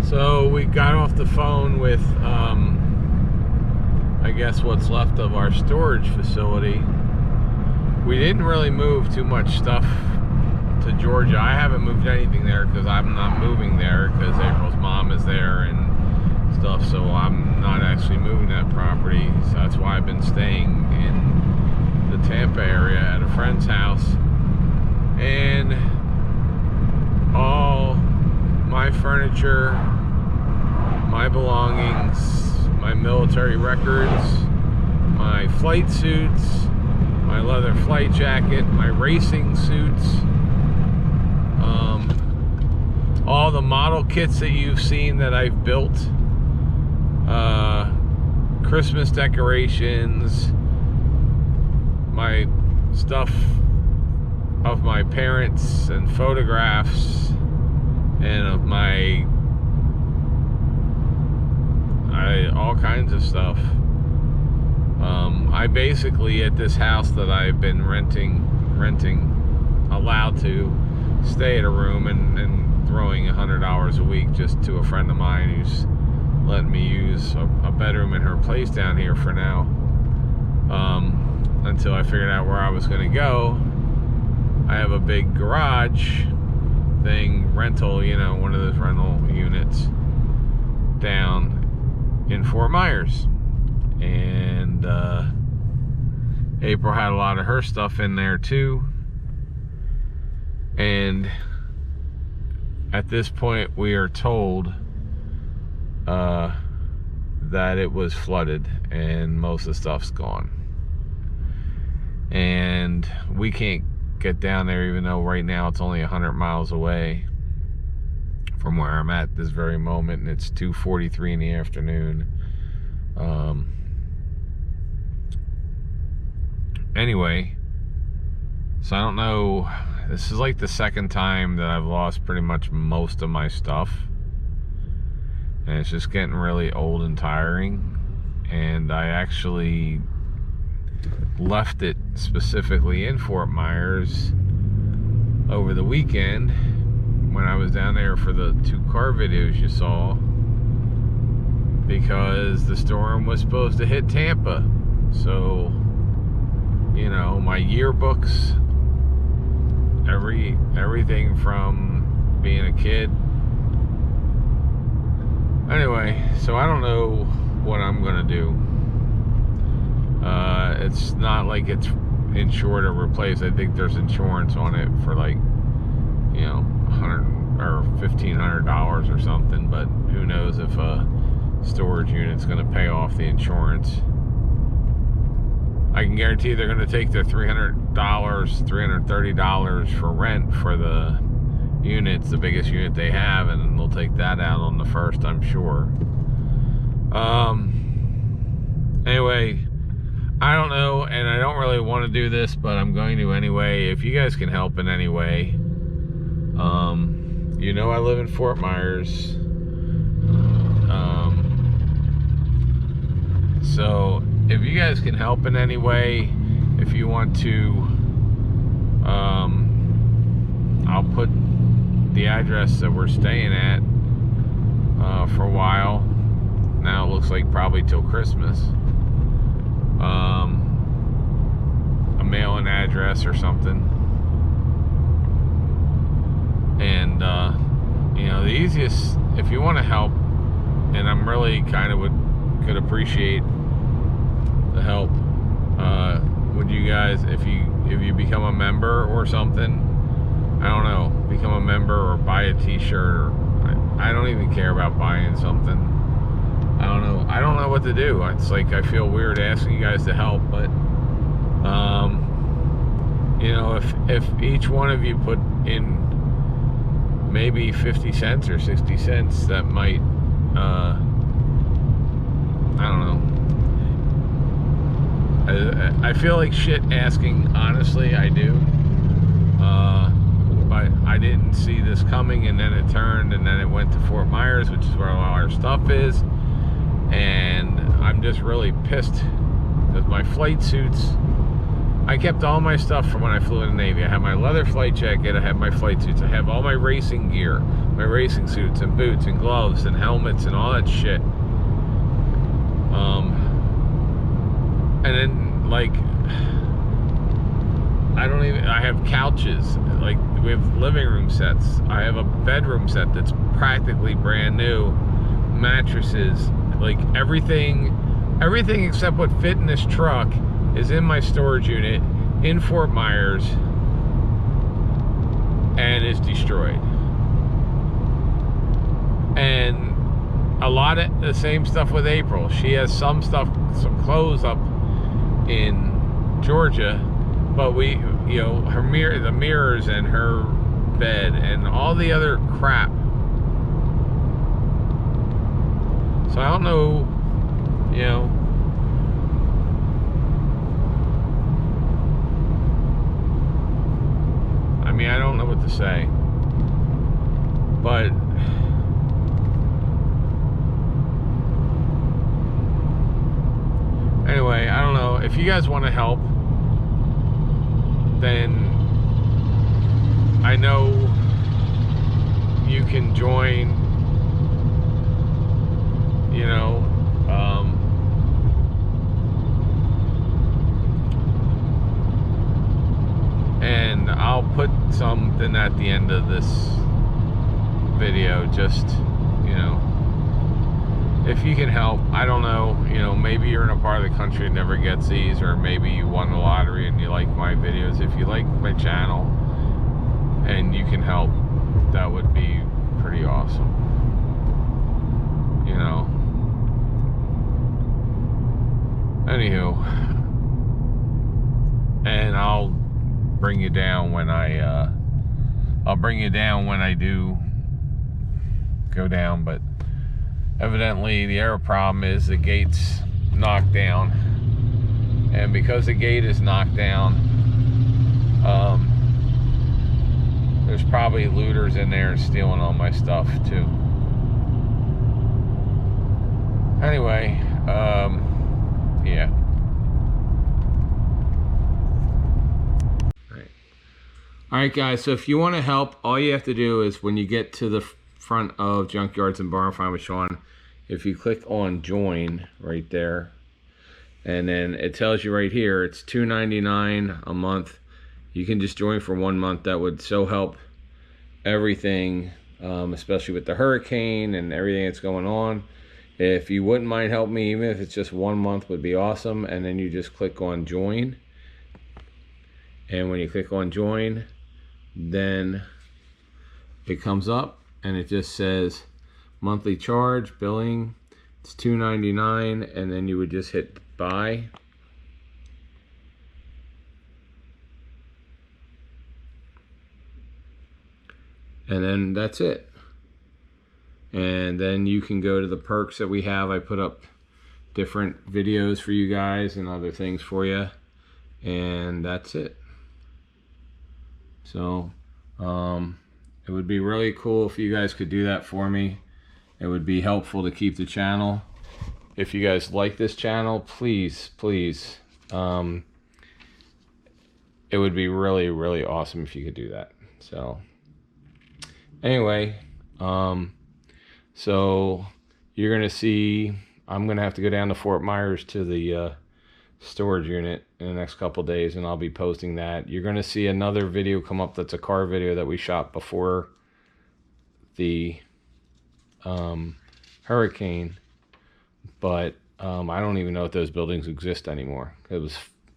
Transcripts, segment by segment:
So we got off the phone with, I guess what's left of our storage facility. We didn't really move too much stuff to Georgia. I haven't moved anything there because I'm not moving there because April's mom is there and stuff, so I'm not actually moving that property. So that's why I've been staying in the Tampa area at a friend's house. And all my furniture, my belongings, my military records, my flight suits, my leather flight jacket, my racing suits, all the model kits that you've seen that I've built, Christmas decorations, my stuff of my parents and photographs, and of my all kinds of stuff. I basically, at this house that I've been renting, allowed to stay at a room and throwing $100 a week just to a friend of mine who's letting me use a bedroom in her place down here for now, until I figured out where I was going to go. I have a big garage thing, rental, one of those rental units down in Fort Myers. And April had a lot of her stuff in there too. And at this point we are told that it was flooded and most of the stuff's gone. And we can't get down there, even though right now it's only 100 miles away from where I'm at this very moment, and it's 2:43 in the afternoon. Anyway, so I don't know, this is like the second time that I've lost pretty much most of my stuff, and it's just getting really old and tiring. And I actually left it specifically in Fort Myers over the weekend when I was down there for the 2 car videos you saw, because the storm was supposed to hit Tampa. So, my yearbooks, everything from being a kid. Anyway, so I don't know what I'm gonna do. It's not like it's insured or replaced. I think there's insurance on it for like, $100 or $1,500 or something, but who knows if a storage unit's gonna pay off the insurance. I can guarantee they're gonna take their $300, $330 for rent for the units, the biggest unit they have, and they'll take that out on the first, I'm sure. Anyway, I don't know, and I don't really want to do this, but I'm going to anyway. If you guys can help in any way, I live in Fort Myers, so if you guys can help in any way, if you want to, I'll put the address that we're staying at for a while. Now it looks like probably till Christmas. A mail-in address or something. And the easiest, if you want to help, and I'm really kind of could appreciate the help, would you guys, if you become a member or something, I don't know, become a member or buy a t-shirt, or I don't even care about buying something. I don't know what to do. It's like I feel weird asking you guys to help, but if each one of you put in maybe 50 cents or 60 cents, that might I don't know. I feel like shit asking, honestly, I do. But I didn't see this coming, and then it turned, and then it went to Fort Myers, which is where all our stuff is. And I'm just really pissed because my flight suits, I kept all my stuff from when I flew in the Navy. I have my leather flight jacket, I have my flight suits, I have all my racing gear, my racing suits and boots and gloves and helmets and all that shit. And then, like, I have couches, like, we have living room sets. I have a bedroom set that's practically brand new, mattresses, like everything except what fit in this truck is in my storage unit in Fort Myers and is destroyed. And a lot of the same stuff with April. She has some clothes up in Georgia, but we, you know, the mirrors and her bed and all the other crap. So I don't know, you know, I mean, I don't know what to say, but anyway, I don't know. If you guys want to help, then I know you can join, you know, and I'll put something at the end of this video, just, you know, if you can help. I don't know, you know, maybe you're in a part of the country that never gets these, or maybe you won the lottery and you like my videos. If you like my channel and you can help, that would be pretty awesome, you know. Anywho, and I'll bring you down when I'll bring you down when I do go down. But evidently the error problem is the gate's knocked down, and because the gate is knocked down, there's probably looters in there stealing all my stuff too. Anyway, yeah. Alright guys, so if you want to help, all you have to do is when you get to the front of Junkyards and Barn Find with Sean, if you click on join right there, and then it tells you right here it's $2.99 a month. You can just join for 1 month. That would so help everything, especially with the hurricane and everything that's going on. If you wouldn't mind helping me, even if it's just 1 month, would be awesome. And then you just click on join, and when you click on join, then it comes up and it just says monthly charge, billing, it's $2.99, and then you would just hit buy. And then that's it. And then you can go to the perks that we have. I put up different videos for you guys and other things for you, and that's it. So it would be really cool if you guys could do that for me. It would be helpful to keep the channel. If you guys like this channel, please, please, it would be really, really awesome if you could do that. So anyway, so you're gonna see, I'm gonna have to go down to Fort Myers to the storage unit in the next couple days, and I'll be posting that. You're gonna see another video come up that's a car video that we shot before the hurricane, but I don't even know if those buildings exist anymore. It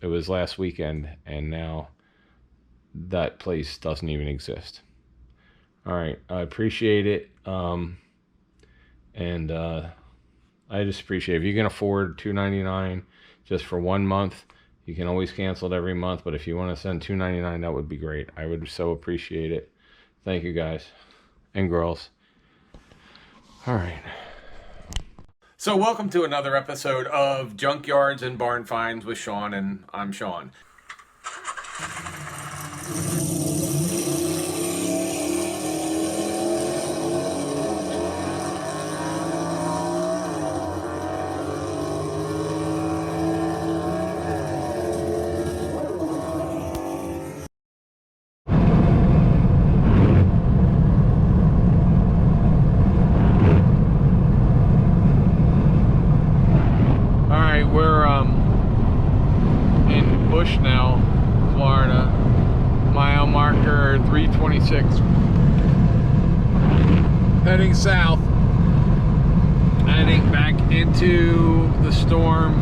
was last weekend, and now that place doesn't even exist. All right, I appreciate it, and I just appreciate it. If you can afford $2.99 just for 1 month, you can always cancel it every month, but if you want to send $2.99, that would be great. I would so appreciate it. Thank you guys and girls. All right. So welcome to another episode of Junkyards and Barn Finds with Sean, and I'm Sean. heading south, heading back into the storm.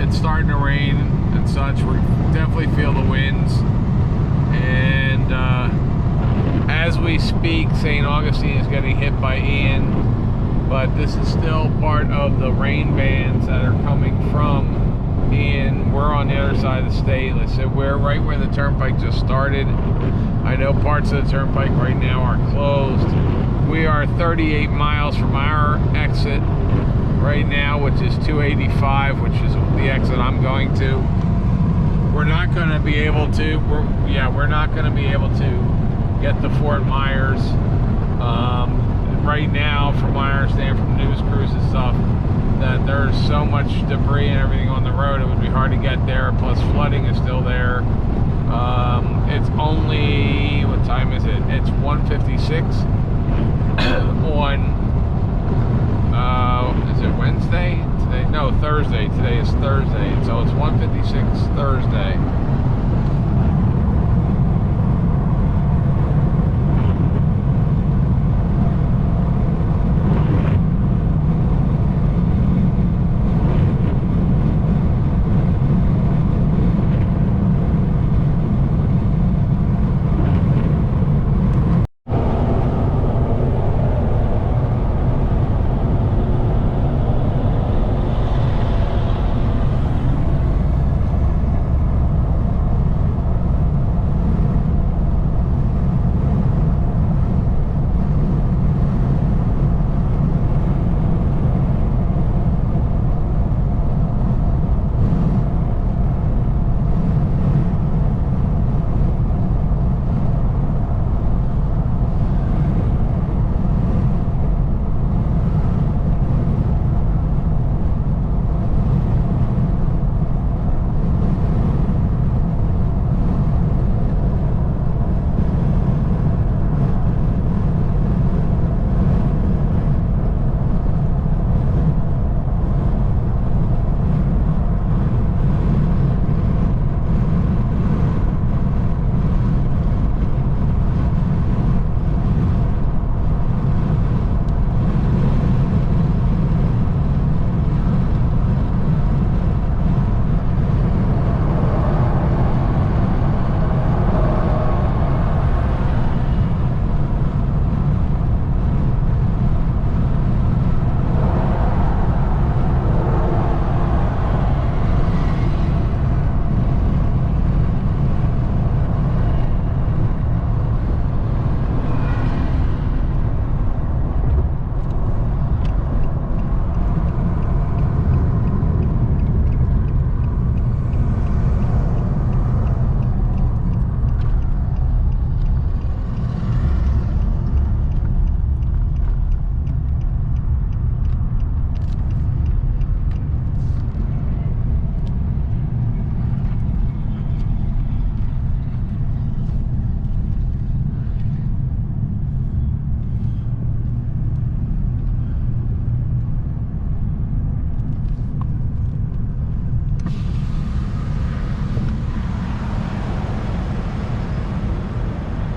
It's starting to rain and such. We definitely feel the winds, and as we speak, St. Augustine is getting hit by Ian, but this is still part of the rain bands that are coming from Ian. We're on the other side of the state. Like I said, we're right where the turnpike just started. I know parts of the turnpike right now are closed. We are 38 miles from our exit right now, which is 285, which is the exit I'm going to. We're not going to be able to. We're not going to be able to get to Fort Myers right now. From what I understand from news crews and stuff, that there's so much debris and everything on the road, it would be hard to get there. Plus, flooding is still there. It's only, what time is it? It's 1:56 on. Is it Wednesday today? No, Thursday. Today is Thursday, so it's 1:56 Thursday.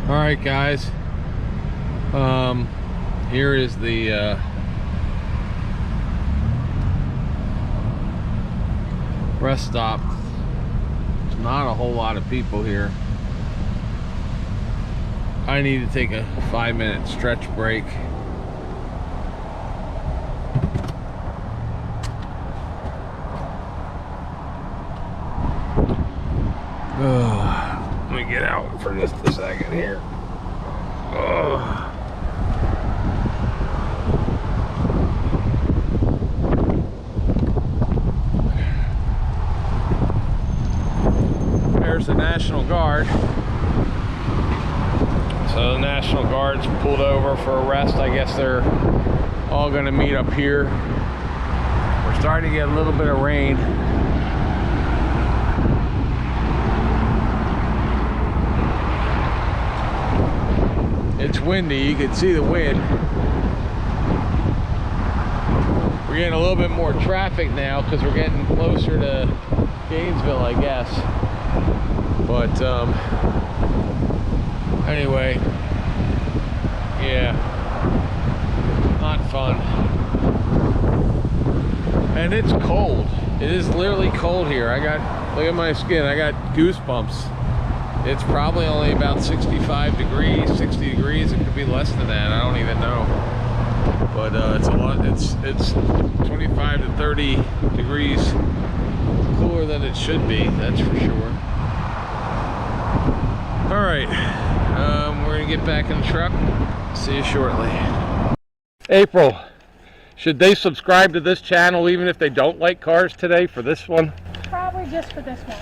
Alright guys, here is the rest stop. There's not a whole lot of people here. I need to take a 5-minute stretch break. Let me get out for just a second here. There's the National Guard. So the National Guard's pulled over for a rest. I guess they're all going to meet up here. We're starting to get a little bit of rain. It's windy, you can see the wind. We're getting a little bit more traffic now because we're getting closer to Gainesville, I guess. But Anyway, yeah, not fun. And it's cold. It is literally cold here. Look at my skin. I got goosebumps. It's probably only about 65 degrees, 60 degrees. It could be less than that. I don't even know. But it's a lot. It's 25 to 30 degrees cooler than it should be. That's for sure. All right, we're gonna get back in the truck. See you shortly. April, should they subscribe to this channel even if they don't like cars today for this one? Probably just for this one.